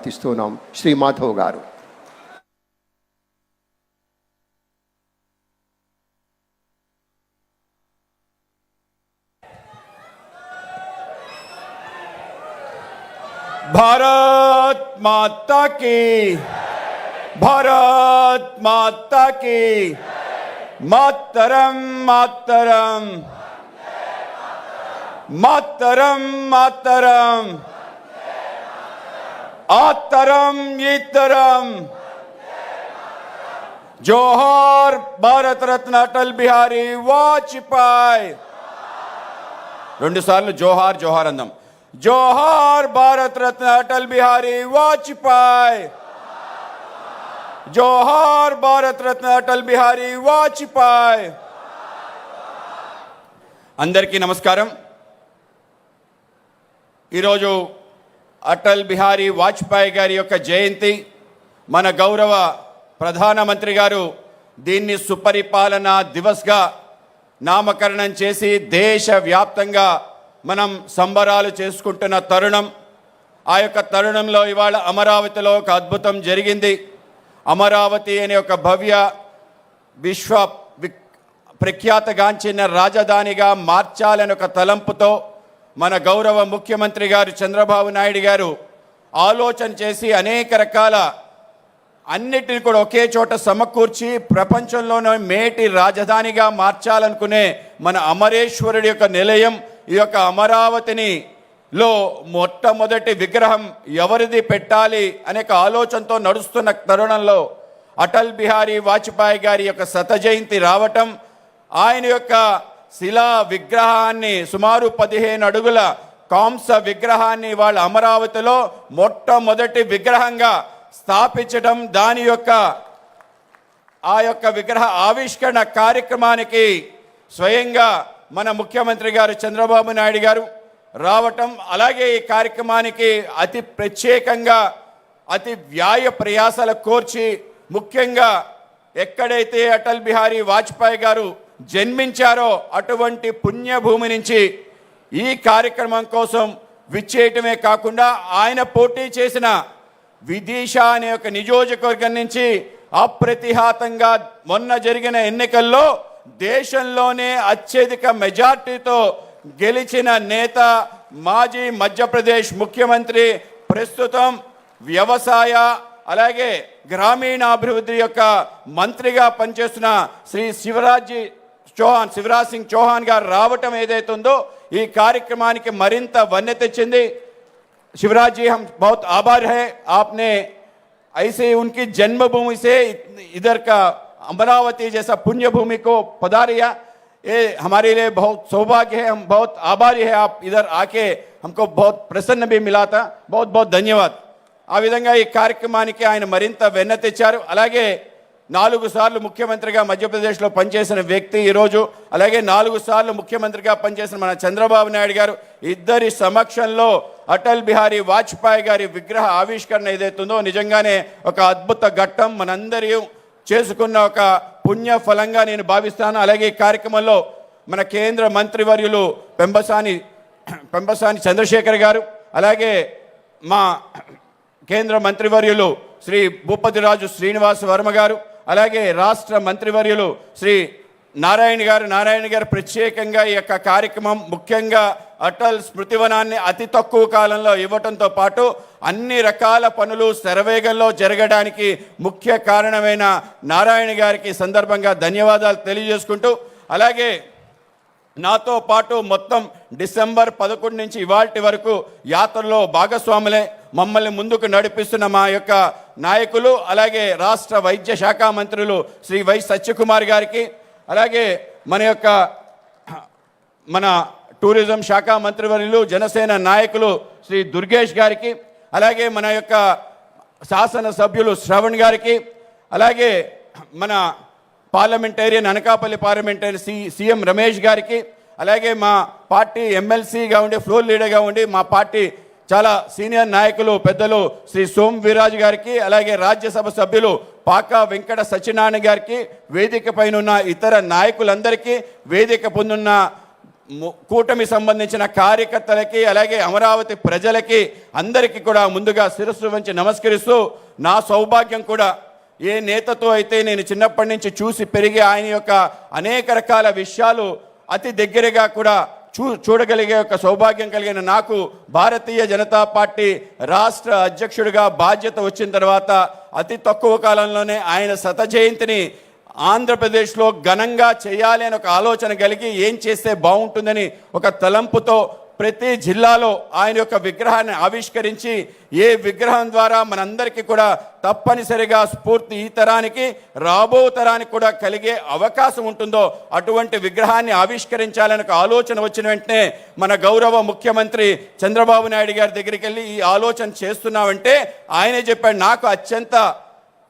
ప్రార్థిస్తున్నాం. శ్రీ మాధవ్ గారు. भारत माता की, भारत माता की, मातरम मातरम, मातरम मातरम, आतरम इतरम. जोहार भारत रत्न अटल बिहारी वाजपेयी. రెండు సార్లు జోహార్ జోహార్ అందం. जोहार भारत रत्न अटल बिहारी वाजपेयी. जोहार भारत रत्न अटल बिहारी वाजपेयी. అందరికీ నమస్కారం. ఈరోజు అటల్ బిహారీ వాజ్పేయి గారి యొక్క జయంతి. మన గౌరవ ప్రధానమంత్రి గారు దీన్ని సుపరిపాలన దివస్గా నామకరణం చేసి దేశవ్యాప్తంగా మనం సంబరాలు చేసుకుంటున్న తరుణం. ఆ యొక్క తరుణంలో ఇవాళ అమరావతిలో ఒక అద్భుతం జరిగింది. అమరావతి అనే ఒక భవ్య విశ్వ ప్రఖ్యాతగాంచిన రాజధానిగా మార్చాలని ఒక తలంపుతో మన గౌరవ ముఖ్యమంత్రి గారు చంద్రబాబు నాయుడు గారు ఆలోచన చేసి అనేక రకాల అన్నిటిని కూడా ఒకే చోట సమకూర్చి ప్రపంచంలోనే మేటి రాజధానిగా మార్చాలనుకునే మన అమరేశ్వరుడి యొక్క నిలయం ఈ యొక్క అమరావతిని లో మొట్టమొదటి విగ్రహం ఎవరిది పెట్టాలి అనే ఆలోచనతో నడుస్తున్న తరుణంలో అటల్ బిహారీ వాజ్పేయి గారి యొక్క శత జయంతి రావటం, ఆయన యొక్క శిలా విగ్రహాన్ని సుమారు 15 అడుగుల కాంస విగ్రహాన్ని వాళ్ళ అమరావతిలో మొట్టమొదటి విగ్రహంగా స్థాపించడం, దాని యొక్క ఆ యొక్క విగ్రహ ఆవిష్కరణ కార్యక్రమానికి స్వయంగా మన ముఖ్యమంత్రి గారు చంద్రబాబు నాయుడు గారు రావటం, అలాగే ఈ కార్యక్రమానికి అతి ప్రత్యేకంగా అతి వ్యాయ ప్రయాసాల కోర్చి ముఖ్యంగా ఎక్కడైతే అటల్ బిహారీ వాజ్పేయి గారు జన్మించారో అటువంటి పుణ్యభూమి నుంచి ఈ కార్యక్రమం కోసం విచ్చేయటమే కాకుండా ఆయన పోటీ చేసిన విదిశా అనే ఒక నియోజకవర్గం నుంచి అప్రతిహాతంగా మొన్న జరిగిన ఎన్నికల్లో దేశంలోనే అత్యధిక మెజార్టీతో గెలిచిన నేత, మాజీ మధ్యప్రదేశ్ ముఖ్యమంత్రి, ప్రస్తుతం వ్యవసాయ అలాగే గ్రామీణాభివృద్ధి యొక్క మంత్రిగా పనిచేస్తున్న శ్రీ శివరాజ్ సింగ్ చౌహాన్ గారు రావటం ఏదైతుందో ఈ కార్యక్రమానికి మరింత వన్నె తెచ్చింది. शिवराज जी, हम बहुत आभार है, आपने ऐसे उनकी जन्मभूमि से इधर का अमरावती जैसा पुण्य भूमि को पधारिया. ये हमारे लिए बहुत सौभाग्य है, हम बहुत आभारी है. आप इधर आके हमको बहुत प्रसन्न भी मिला था. बहुत बहुत धन्यवाद. ఆ విధంగా ఈ కార్యక్రమానికి ఆయన మరింత వెన్న తెచ్చారు. అలాగే 4 సార్లు ముఖ్యమంత్రిగా మధ్యప్రదేశ్లో పనిచేసిన వ్యక్తి ఈరోజు, అలాగే 4 సార్లు ముఖ్యమంత్రిగా పనిచేసిన మన చంద్రబాబు నాయుడు గారు ఇద్దరి సమక్షంలో అటల్ బిహారీ వాజ్పేయి గారి విగ్రహ ఆవిష్కరణ ఏదైతుందో నిజంగానే ఒక అద్భుత ఘట్టం, మనందరి చేసుకున్న ఒక పుణ్య ఫలంగా నేను భావిస్తాను. అలాగే ఈ కార్యక్రమంలో మన కేంద్ర మంత్రివర్యులు పెంబసాని చంద్రశేఖర్ గారు, అలాగే మా కేంద్ర మంత్రివర్యులు శ్రీ భూపతిరాజు శ్రీనివాస్ వర్మ గారు, అలాగే రాష్ట్ర మంత్రివర్యులు శ్రీ నారాయణ గారు ప్రత్యేకంగా ఈ యొక్క కార్యక్రమం ముఖ్యంగా అటల్ స్మృతివనాన్ని అతి తక్కువ కాలంలో ఇవ్వటంతో పాటు అన్ని రకాల పనులు శరవేగంలో జరగడానికి ముఖ్య కారణమైన నారాయణ గారికి సందర్భంగా ధన్యవాదాలు తెలియజేసుకుంటూ, అలాగే నాతో పాటు మొత్తం డిసెంబర్ 11 నుంచి ఇవాల్టి వరకు యాత్రలో భాగస్వాములే మమ్మల్ని ముందుకు నడిపిస్తున్న మా యొక్క నాయకులు, అలాగే రాష్ట్ర వైద్య శాఖ మంత్రులు శ్రీ వై సత్యకుమార్ గారికి, అలాగే మన టూరిజం శాఖ మంత్రివర్యులు జనసేన నాయకులు శ్రీ దుర్గేష్ గారికి, అలాగే మన యొక్క శాసనసభ్యులు శ్రవణ్ గారికి, అలాగే మన parliamentarian Anakapalli parliamentary CM Ramesh గారికి, అలాగే మా పార్టీ ఎమ్మెల్సీగా ఉండి ఫ్లోర్ లీడర్గా ఉండి మా పార్టీ చాలా సీనియర్ నాయకులు పెద్దలు శ్రీ సోమ్ వీరాజ్ గారికి, అలాగే రాజ్యసభ సభ్యులు పాకా వెంకట సత్యనారాయణ గారికి, వేదిక పైన ఉన్న ఇతర నాయకులందరికీ, వేదిక పొందున్న కూటమి సంబంధించిన కార్యకర్తలకి అలాగే అమరావతి ప్రజలకి అందరికీ కూడా ముందుగా శిరస్సు వంచి నమస్కరిస్తూ, నా సౌభాగ్యం కూడా ఏ నేతతో అయితే నేను చిన్నప్పటి నుంచి చూసి పెరిగి ఆయన యొక్క అనేక రకాల విషయాలు అతి దగ్గరగా కూడా చూడగలిగే ఒక సౌభాగ్యం కలిగిన నాకు భారతీయ జనతా పార్టీ రాష్ట్ర అధ్యక్షుడిగా బాధ్యత వచ్చిన తర్వాత అతి తక్కువ కాలంలోనే ఆయన శత జయంతిని ఆంధ్రప్రదేశ్లో ఘనంగా చేయాలి అని ఒక ఆలోచన కలిగి ఏం చేస్తే బాగుంటుందని ఒక తలంపుతో ప్రతి జిల్లాలో ఆయన యొక్క విగ్రహాన్ని ఆవిష్కరించి ఏ విగ్రహం ద్వారా మనందరికీ కూడా తప్పనిసరిగా స్ఫూర్తి ఈ తరానికి రాబో తరానికి కూడా కలిగే అవకాశం ఉంటుందో అటువంటి విగ్రహాన్ని ఆవిష్కరించాలని ఒక ఆలోచన వచ్చిన వెంటనే మన గౌరవ ముఖ్యమంత్రి చంద్రబాబు నాయుడు గారి దగ్గరికి వెళ్ళి ఈ ఆలోచన చేస్తున్నామంటే ఆయనే చెప్పాడు, నాకు అత్యంత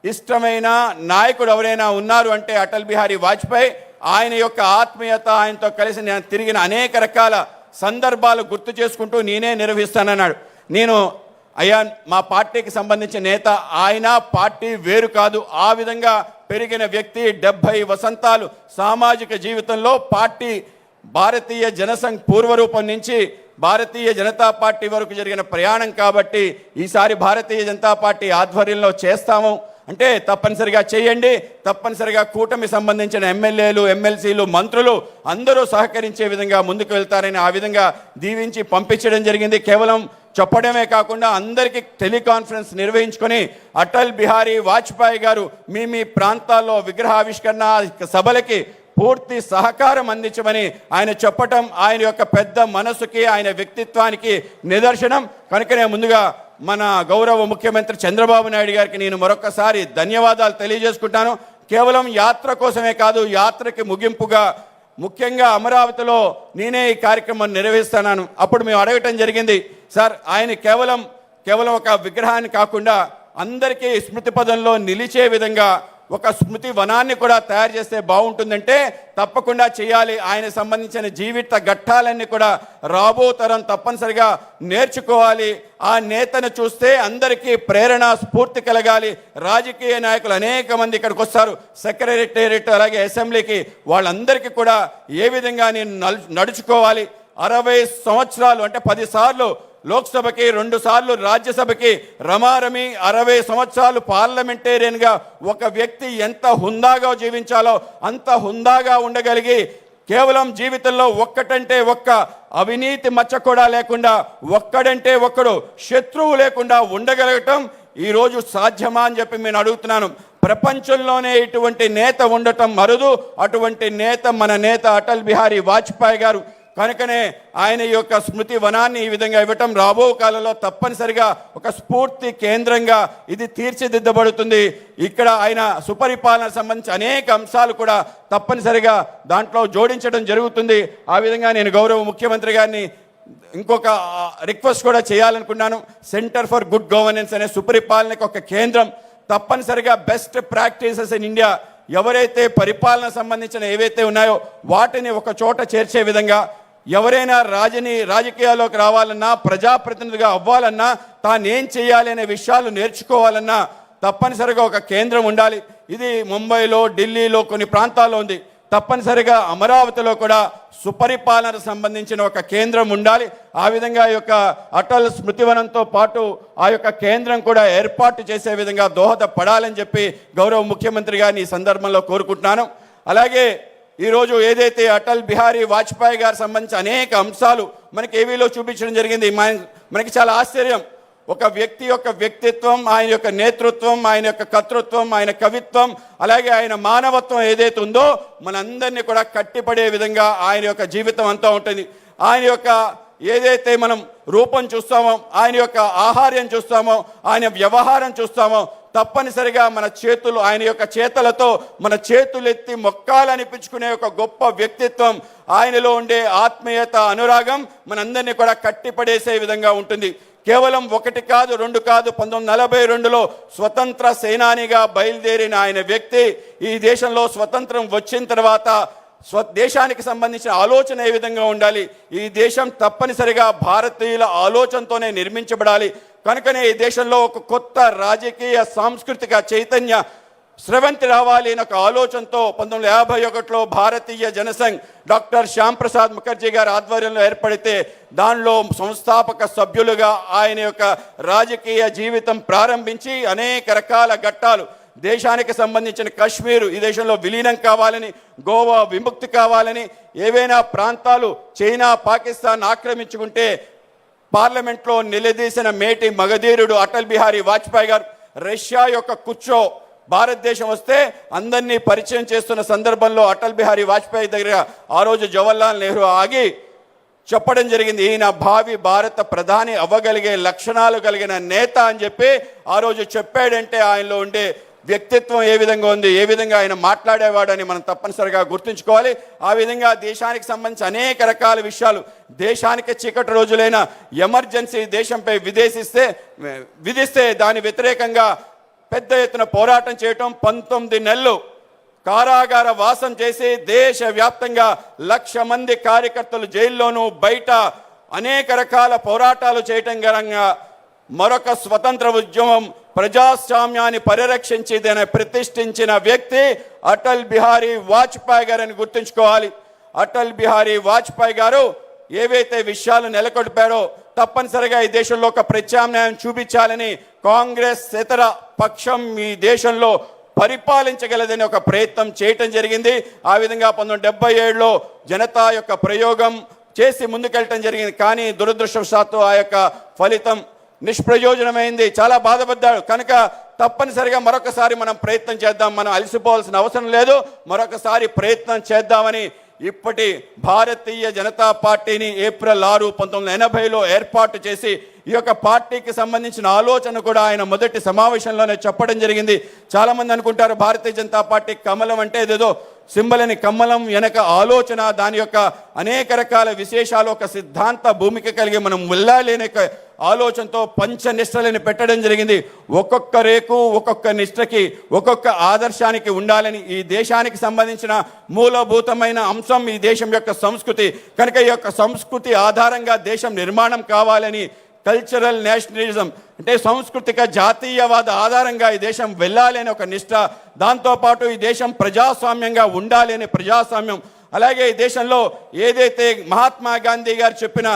ఇష్టమైన నాయకుడు ఎవరైనా ఉన్నారు అంటే అటల్ బిహారీ వాజ్పేయి. ఆయన యొక్క ఆత్మీయత, ఆయనతో కలిసి నేను తిరిగిన అనేక రకాల సందర్భాలు గుర్తు చేసుకుంటూ నేనే నిర్వహిస్తానన్నాడు. నేను అయ్యా మా పార్టీకి సంబంధించిన నేత, ఆయన పార్టీ వేరు కాదు, ఆ విధంగా పెరిగిన వ్యక్తి. 70 వసంతాలు సామాజిక జీవితంలో పార్టీ భారతీయ జనసంఘ్ పూర్వరూపం నుంచి భారతీయ జనతా పార్టీ వరకు జరిగిన ప్రయాణం కాబట్టి ఈసారి భారతీయ జనతా పార్టీ ఆధ్వర్యంలో చేస్తాము అంటే తప్పనిసరిగా చేయండి. తప్పనిసరిగా కూటమి సంబంధించిన ఎమ్మెల్యేలు, ఎమ్మెల్సీలు, మంత్రులు అందరూ సహకరించే విధంగా ముందుకు వెళ్తారని ఆ విధంగా దీవించి పంపించడం జరిగింది. కేవలం చెప్పడమే కాకుండా అందరికీ టెలికాన్ఫరెన్స్ నిర్వహించుకొని అటల్ బిహారీ వాజ్పేయి గారు మీ ప్రాంతాల్లో విగ్రహావిష్కరణ సభలకి పూర్తి సహకారం అందించమని ఆయన చెప్పటం ఆయన యొక్క పెద్ద మనసుకి, ఆయన వ్యక్తిత్వానికి నిదర్శనం. కనుకనే ముందుగా మన గౌరవ ముఖ్యమంత్రి చంద్రబాబు నాయుడు గారికి నేను మరొకసారి ధన్యవాదాలు తెలియజేసుకుంటాను. కేవలం యాత్ర కోసమే కాదు, యాత్రకి ముగింపుగా ముఖ్యంగా అమరావతిలో నేనే ఈ కార్యక్రమం నిర్వహిస్తున్నాను. అప్పుడు మేము అడగటం జరిగింది, సార్ ఆయన కేవలం ఒక విగ్రహాన్ని కాకుండా అందరికీ స్మృతి పదంలో నిలిచే విధంగా ఒక స్మృతి వనాన్ని కూడా తయారు చేస్తే బాగుంటుందంటే తప్పకుండా చేయాలి. ఆయన సంబంధించిన జీవిత ఘట్టాలన్నీ కూడా రాబో తరం తప్పనిసరిగా నేర్చుకోవాలి. ఆ నేతను చూస్తే అందరికీ ప్రేరణ, స్ఫూర్తి కలగాలి. రాజకీయ నాయకులు అనేక మంది ఇక్కడికి వస్తారు, సెక్రటేరియట్ అలాగే అసెంబ్లీకి, వాళ్ళందరికీ కూడా ఏ విధంగా నేను నడుచుకోవాలి. 60 సంవత్సరాలు అంటే 10 సార్లు లోక్సభకి, 2 సార్లు రాజ్యసభకి, రమారమి 60 సంవత్సరాలు పార్లమెంటేరియన్గా ఒక వ్యక్తి ఎంత హుందాగా జీవించాలో అంత హుందాగా ఉండగలిగి కేవలం జీవితంలో ఒక్కటంటే ఒక్క అవినీతి మచ్చ కూడా లేకుండా, ఒక్కడంటే ఒక్కడు శత్రువు లేకుండా ఉండగలగటం ఈరోజు సాధ్యమా అని చెప్పి నేను అడుగుతున్నాను. ప్రపంచంలోనే ఇటువంటి నేత ఉండటం అరుదు. అటువంటి నేత మన నేత అటల్ బిహారీ వాజ్పేయి గారు. కనుకనే ఆయన యొక్క స్మృతి వనాన్ని ఈ విధంగా ఇవ్వటం రాబో కాలంలో తప్పనిసరిగా ఒక స్ఫూర్తి కేంద్రంగా ఇది తీర్చిదిద్దబడుతుంది. ఇక్కడ ఆయన సుపరిపాలన సంబంధించి అనేక అంశాలు కూడా తప్పనిసరిగా దాంట్లో జోడించడం జరుగుతుంది. ఆ విధంగా నేను గౌరవ ముఖ్యమంత్రి గారిని ఇంకొక రిక్వెస్ట్ కూడా చేయాలనుకున్నాను. సెంటర్ ఫర్ గుడ్ గవర్నెన్స్ అనే సుపరిపాలనకు ఒక కేంద్రం తప్పనిసరిగా బెస్ట్ ప్రాక్టీసెస్ ఇన్ ఇండియా ఎవరైతే పరిపాలన సంబంధించిన ఏవైతే ఉన్నాయో వాటిని ఒక చోట చేర్చే విధంగా, ఎవరైనా రాజకీయాల్లోకి రావాలన్నా, ప్రజాప్రతినిధిగా అవ్వాలన్నా, తానేం చేయాలి అనే విషయాలు నేర్చుకోవాలన్నా తప్పనిసరిగా ఒక కేంద్రం ఉండాలి. ఇది ముంబైలో, ఢిల్లీలో కొన్ని ప్రాంతాల్లో ఉంది. తప్పనిసరిగా అమరావతిలో కూడా సుపరిపాలన సంబంధించిన ఒక కేంద్రం ఉండాలి. ఆ విధంగా ఈ యొక్క అటల్ స్మృతివనంతో పాటు ఆ యొక్క కేంద్రం కూడా ఏర్పాటు చేసే విధంగా దోహదపడాలని చెప్పి గౌరవ ముఖ్యమంత్రి గారిని ఈ సందర్భంలో కోరుకుంటున్నాను. అలాగే ఈరోజు ఏదైతే అటల్ బిహారీ వాజ్పేయి గారికి సంబంధించి అనేక అంశాలు మనకి ఏవీలో చూపించడం జరిగింది. మనకి చాలా ఆశ్చర్యం. ఒక వ్యక్తి యొక్క వ్యక్తిత్వం, ఆయన యొక్క నేతృత్వం, ఆయన యొక్క కర్తృత్వం, ఆయన కవిత్వం, అలాగే ఆయన మానవత్వం ఏదైతే ఉందో మనందరినీ కూడా కట్టిపడే విధంగా ఆయన యొక్క జీవితం అంతా ఉంటుంది. ఆయన యొక్క ఏదైతే మనం రూపం చూస్తామో, ఆయన యొక్క ఆహార్యం చూస్తామో, ఆయన వ్యవహారం చూస్తామో తప్పనిసరిగా మన చేతులు, ఆయన యొక్క చేతలతో మన చేతులెత్తి మొక్కాలనిపించుకునే ఒక గొప్ప వ్యక్తిత్వం, ఆయనలో ఉండే ఆత్మీయత, అనురాగం మనందరినీ కూడా కట్టిపడేసే విధంగా ఉంటుంది. కేవలం 1 కాదు 2 కాదు, 1942లో స్వతంత్ర సేనానిగా బయలుదేరిన ఆయన వ్యక్తి ఈ దేశంలో స్వతంత్రం వచ్చిన తర్వాత దేశానికి సంబంధించిన ఆలోచన ఏ విధంగా ఉండాలి, ఈ దేశం తప్పనిసరిగా భారతీయుల ఆలోచనతోనే నిర్మించబడాలి. కనుకనే ఈ దేశంలో ఒక కొత్త రాజకీయ సాంస్కృతిక చైతన్య స్రవంతి రావాలి అనే ఒక ఆలోచనతో 1951లో భారతీయ జనసంఘ్ డాక్టర్ శ్యామ్ ప్రసాద్ ముఖర్జీ గారి ఆధ్వర్యంలో ఏర్పడితే దానిలో సంస్థాపక సభ్యులుగా ఆయన యొక్క రాజకీయ జీవితం ప్రారంభించి అనేక రకాల ఘట్టాలు దేశానికి సంబంధించిన కాశ్మీరు ఈ దేశంలో విలీనం కావాలని, గోవా విముక్తి కావాలని, ఏవైనా ప్రాంతాలు చైనా పాకిస్తాన్ ఆక్రమించుకుంటే పార్లమెంట్లో నిలదీసిన మేటి మగధీరుడు అటల్ బిహారీ వాజ్పేయి గారు రష్యా యొక్క కుచ్చో భారతదేశం వస్తే అందరినీ పరిచయం చేస్తున్న సందర్భంలో అటల్ బిహారీ వాజ్పేయి దగ్గర ఆ రోజు జవహర్లాల్ నెహ్రూ ఆగి చెప్పడం జరిగింది, ఈయన భావి భారత ప్రధాని అవ్వగలిగే లక్షణాలు కలిగిన నేత అని చెప్పి ఆ రోజు చెప్పాడంటే ఆయనలో ఉండే వ్యక్తిత్వం ఏ విధంగా ఉంది, ఏ విధంగా ఆయన మాట్లాడేవాడని మనం తప్పనిసరిగా గుర్తుంచుకోవాలి. ఆ విధంగా దేశానికి సంబంధించి అనేక రకాల విషయాలు, దేశానికి చీకటి రోజులైన ఎమర్జెన్సీ దేశంపై విధిస్తే దాని వ్యతిరేకంగా పెద్ద ఎత్తున పోరాటం చేయటం, 19 నెలలు కారాగార వాసం చేసి దేశవ్యాప్తంగా 1,00,000 మంది కార్యకర్తలు జైల్లోనూ బయట అనేక రకాల పోరాటాలు చేయటం గలంగా మరొక స్వతంత్ర ఉద్యమం ప్రజాస్వామ్యాన్ని పరిరక్షించి దాన్ని ప్రతిష్ఠించిన వ్యక్తి అటల్ బిహారీ వాజ్పేయి గారని గుర్తుంచుకోవాలి. అటల్ బిహారీ వాజ్పేయి గారు ఏవైతే విషయాలు నెలకొల్పారో తప్పనిసరిగా ఈ దేశంలో ఒక ప్రత్యామ్నాయం చూపించాలని కాంగ్రెస్ ఇతర పక్షం ఈ దేశంలో పరిపాలించగలదని ఒక ప్రయత్నం చేయటం జరిగింది. ఆ విధంగా 1977లో జనతా యొక్క ప్రయోగం చేసి ముందుకెళ్ళటం జరిగింది. కానీ దురదృష్టవశాత్తు ఆ యొక్క ఫలితం నిష్ప్రయోజనమైంది. చాలా బాధపడ్డాడు. కనుక తప్పనిసరిగా మరొకసారి మనం ప్రయత్నం చేద్దాం, మనం అలసిపోవాల్సిన అవసరం లేదు, మరొకసారి ప్రయత్నం చేద్దామని ఇప్పటి భారతీయ జనతా పార్టీని ఏప్రిల్ 6, 1980లో ఏర్పాటు చేసి ఈ యొక్క పార్టీకి సంబంధించిన ఆలోచన కూడా ఆయన మొదటి సమావేశంలోనే చెప్పడం జరిగింది. చాలామంది అనుకుంటారు భారతీయ జనతా పార్టీ కమలం అంటే ఏదేదో సింబల్ అని. కమలం వెనక ఆలోచన, దాని యొక్క అనేక రకాల విశేషాలు, ఒక సిద్ధాంత భూమిక కలిగి మనం వెళ్ళాలి అనే ఆలోచనతో పంచనిష్టలని పెట్టడం జరిగింది. ఒక్కొక్క రేకు ఒక్కొక్క నిష్టకి ఒక్కొక్క ఆదర్శానికి ఉండాలని, ఈ దేశానికి సంబంధించిన మూలభూతమైన అంశం ఈ దేశం యొక్క సంస్కృతి. కనుక ఈ యొక్క సంస్కృతి ఆధారంగా దేశం నిర్మాణం కావాలని, కల్చరల్ నేషనలిజం అంటే సాంస్కృతిక జాతీయవాద ఆధారంగా ఈ దేశం వెళ్ళాలి అనే ఒక నిష్ట, దాంతోపాటు ఈ దేశం ప్రజాస్వామ్యంగా ఉండాలి అనే ప్రజాస్వామ్యం, అలాగే ఈ దేశంలో ఏదైతే మహాత్మా గాంధీ గారు చెప్పిన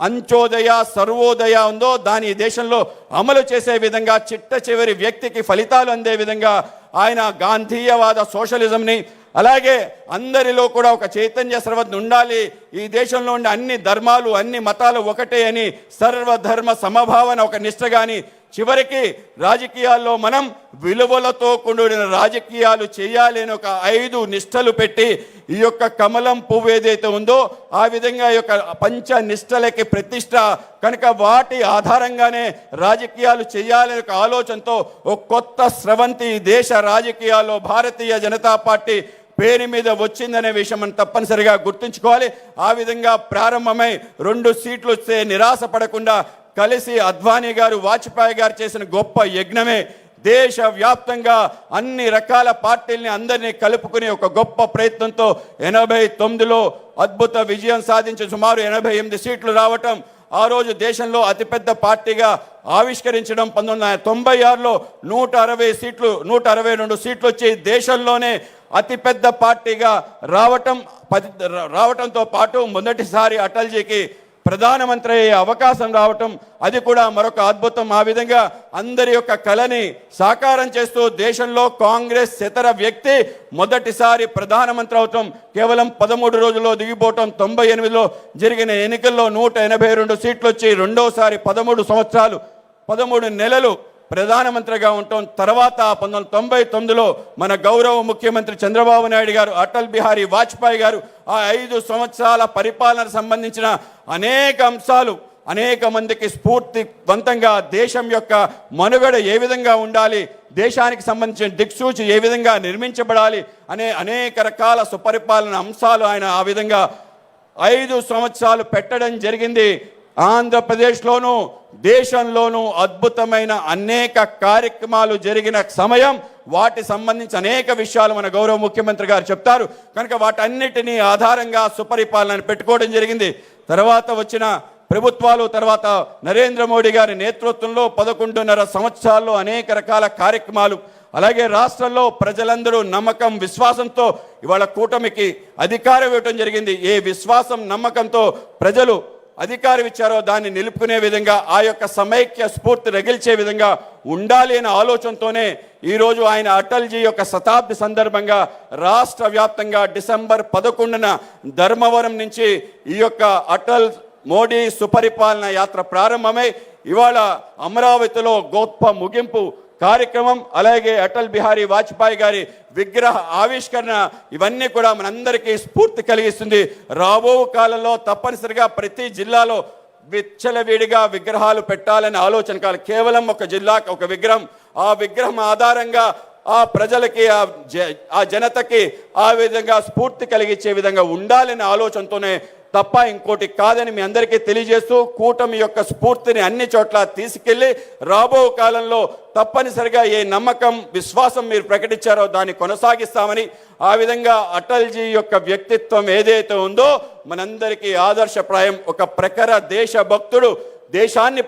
అంత్యోదయ సర్వోదయ ఉందో దాని ఈ దేశంలో అమలు చేసే విధంగా, చిట్ట చివరి వ్యక్తికి ఫలితాలు అందే విధంగా ఆయన గాంధీయవాద సోషలిజంని, అలాగే అందరిలో కూడా ఒక చైతన్య సర్వత్ను ఉండాలి, ఈ దేశంలో ఉండే అన్ని ధర్మాలు అన్ని మతాలు ఒకటే అని సర్వధర్మ సమభావన ఒక నిష్టగాని, చివరికి రాజకీయాల్లో మనం విలువలతో కూడిన రాజకీయాలు చేయాలి అని ఒక 5 నిష్టలు పెట్టి ఈ యొక్క కమలం పువ్వు ఏదైతే ఉందో ఆ విధంగా ఈ యొక్క పంచ నిష్టలకి ప్రతిష్ట. కనుక వాటి ఆధారంగానే రాజకీయాలు చేయాలనే ఒక ఆలోచనతో ఒక కొత్త స్రవంతి దేశ రాజకీయాల్లో భారతీయ జనతా పార్టీ పేరు మీద వచ్చిందనే విషయం మనం తప్పనిసరిగా గుర్తుంచుకోవాలి. ఆ విధంగా ప్రారంభమై 2 సీట్లు వస్తే నిరాశ పడకుండా కలిసి అద్వానీ గారు వాజ్పేయి గారు చేసిన గొప్ప యజ్ఞమే దేశవ్యాప్తంగా అన్ని రకాల పార్టీల్ని అందరినీ కలుపుకుని ఒక గొప్ప ప్రయత్నంతో 89లో అద్భుత విజయం సాధించి సుమారు 88 సీట్లు రావటం, ఆ రోజు దేశంలో అతిపెద్ద పార్టీగా ఆవిష్కరించడం, 1996లో 160 సీట్లు 162 సీట్లు వచ్చి దేశంలోనే అతిపెద్ద పార్టీగా రావటంతో పాటు మొదటిసారి అటల్జీకి ప్రధానమంత్రి అయ్యే అవకాశం రావటం, అది కూడా మరొక అద్భుతం. ఆ విధంగా అందరి యొక్క కళని సాకారం చేస్తూ దేశంలో కాంగ్రెస్ ఇతర వ్యక్తి మొదటిసారి ప్రధానమంత్రి అవటం, కేవలం 13 రోజుల్లో దిగిపోవటం, 98లో జరిగిన ఎన్నికల్లో 182 సీట్లు వచ్చి రెండోసారి 13 సంవత్సరాలు 13 నెలలు ప్రధానమంత్రిగా ఉండటం. తర్వాత 1999లో మన గౌరవ ముఖ్యమంత్రి చంద్రబాబు నాయుడు గారు, అటల్ బిహారీ వాజ్పేయి గారు ఆ 5 సంవత్సరాల పరిపాలన సంబంధించిన అనేక అంశాలు అనేక మందికి స్ఫూర్తివంతంగా దేశం యొక్క మనుగడ ఏ విధంగా ఉండాలి, దేశానికి సంబంధించిన దిక్సూచి ఏ విధంగా నిర్మించబడాలి అనే అనేక రకాల సుపరిపాలన అంశాలు ఆయన ఆ విధంగా 5 సంవత్సరాలు పెట్టడం జరిగింది. ఆంధ్రప్రదేశ్లోనూ దేశంలోనూ అద్భుతమైన అనేక కార్యక్రమాలు జరిగిన సమయం, వాటి సంబంధించి అనేక విషయాలు మన గౌరవ ముఖ్యమంత్రి గారు చెప్తారు. కనుక వాటన్నిటినీ ఆధారంగా సుపరిపాలన పెట్టుకోవడం జరిగింది. తర్వాత వచ్చిన ప్రభుత్వాలు, తర్వాత నరేంద్ర మోడీ గారి నేతృత్వంలో 11.5 సంవత్సరాల్లో అనేక రకాల కార్యక్రమాలు, అలాగే రాష్ట్రంలో ప్రజలందరూ నమ్మకం విశ్వాసంతో ఇవాళ కూటమికి అధికారం ఇవ్వటం జరిగింది. ఏ విశ్వాసం నమ్మకంతో ప్రజలు అధికారం ఇచ్చారో దాన్ని నిలుపుకునే విధంగా, ఆ యొక్క సమైక్య స్ఫూర్తి రగిల్చే విధంగా ఉండాలి అనే ఆలోచనతోనే ఈరోజు ఆయన అటల్జీ యొక్క శతాబ్ది సందర్భంగా రాష్ట్ర వ్యాప్తంగా డిసెంబర్ 11న ధర్మవరం నుంచి ఈ యొక్క అటల్ మోడీ సుపరిపాలన యాత్ర ప్రారంభమై ఇవాళ అమరావతిలో గొప్ప ముగింపు కార్యక్రమం, అలాగే అటల్ బిహారీ వాజ్పేయి గారి విగ్రహ ఆవిష్కరణ, ఇవన్నీ కూడా మనందరికీ స్ఫూర్తి కలిగిస్తుంది. రాబో కాలంలో తప్పనిసరిగా ప్రతి జిల్లాలో విచ్చలవిడిగా విగ్రహాలు పెట్టాలనే ఆలోచన కాదు. కేవలం ఒక జిల్లాకి ఒక విగ్రహం, ఆ విగ్రహం ఆధారంగా ఆ ప్రజలకి ఆ జనతకి ఆ విధంగా స్ఫూర్తి కలిగించే విధంగా ఉండాలనే ఆలోచనతోనే తప్ప ఇంకోటి కాదని మీ అందరికీ తెలియజేస్తూ, కూటమి యొక్క స్ఫూర్తిని అన్ని చోట్ల తీసుకెళ్లి రాబో కాలంలో తప్పనిసరిగా ఏ నమ్మకం విశ్వాసం మీరు ప్రకటించారో దాన్ని కొనసాగిస్తామని, ఆ విధంగా అటల్జీ యొక్క వ్యక్తిత్వం ఏదైతే ఉందో మనందరికీ ఆదర్శప్రాయం. ఒక ప్రఖర దేశభక్తుడు దేశాన్ని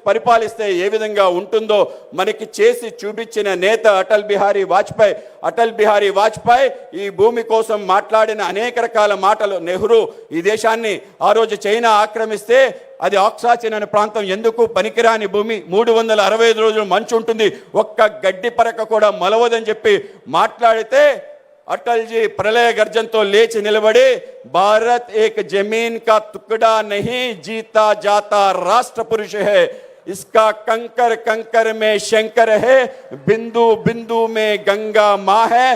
పరిపాలిస్తే ఏ విధంగా ఉంటుందో మనకి చేసి చూపించిన నేత అటల్ బిహారీ వాజ్పేయి. అటల్ బిహారీ వాజ్పేయి ఈ భూమి కోసం మాట్లాడిన అనేక రకాల మాటలు. నెహ్రూ ఈ దేశాన్ని ఆ రోజు చైనా ఆక్రమిస్తే అది ఆక్సాచిన్ అనే ప్రాంతం ఎందుకు పనికిరాని భూమి, 365 రోజులు మంచు ఉంటుంది, ఒక్క గడ్డి పరక కూడా మొలవదని చెప్పి మాట్లాడితే अटल जी प्रलय गर्जन तो लेच निलबड़े, भारत एक जमीन का टुकड़ा नहीं जीता जाता राष्ट्र पुरुष है, इसका कंकर कंकर में शंकर है, बिंदु बिंदु में गंगा माँ है,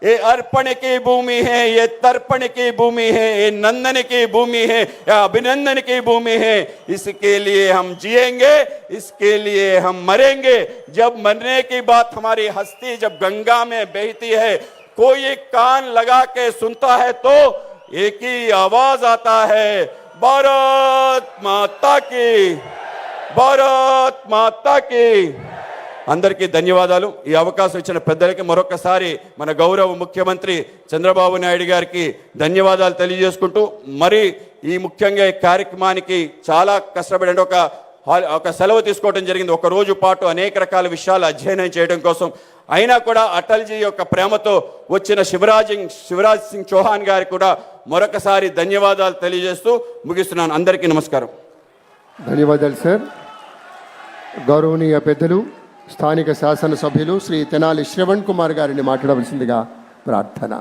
ये अर्पण की भूमि है, ये तर्पण की भूमि है, ये नंदन की भूमि है, या अभिनंदन की भूमि है, इसके लिए हम जिएंगे, इसके लिए हम मरेंगे. जब मरने की बात हमारी हस्ती जब गंगा में बहती है, कोई कान लगा के सुनता है तो एक ही आवाज आता है, भारत माता की, భారత్ మాతాకి. అందరికీ ధన్యవాదాలు. ఈ అవకాశం ఇచ్చిన పెద్దలకి మరొకసారి మన గౌరవ ముఖ్యమంత్రి చంద్రబాబు నాయుడు గారికి ధన్యవాదాలు తెలియజేసుకుంటూ, మరి ఈ ముఖ్యంగా ఈ కార్యక్రమానికి చాలా కష్టపడి ఒక సెలవు తీసుకోవడం జరిగింది. ఒక రోజు పాటు అనేక రకాల విషయాలు అధ్యయనం చేయడం కోసం. అయినా కూడా అటల్జీ యొక్క ప్రేమతో వచ్చిన శివరాజ్ సింగ్ చౌహాన్ గారికి కూడా మరొకసారి ధన్యవాదాలు తెలియజేస్తూ ముగిస్తున్నాను. అందరికీ నమస్కారం. ధన్యవాదాలు సార్. గౌరవనీయ పెద్దలు స్థానిక శాసనసభ్యులు శ్రీ తెనాలి శ్రవణ్ కుమార్ గారిని మాట్లాడవలసిందిగా ప్రార్థన.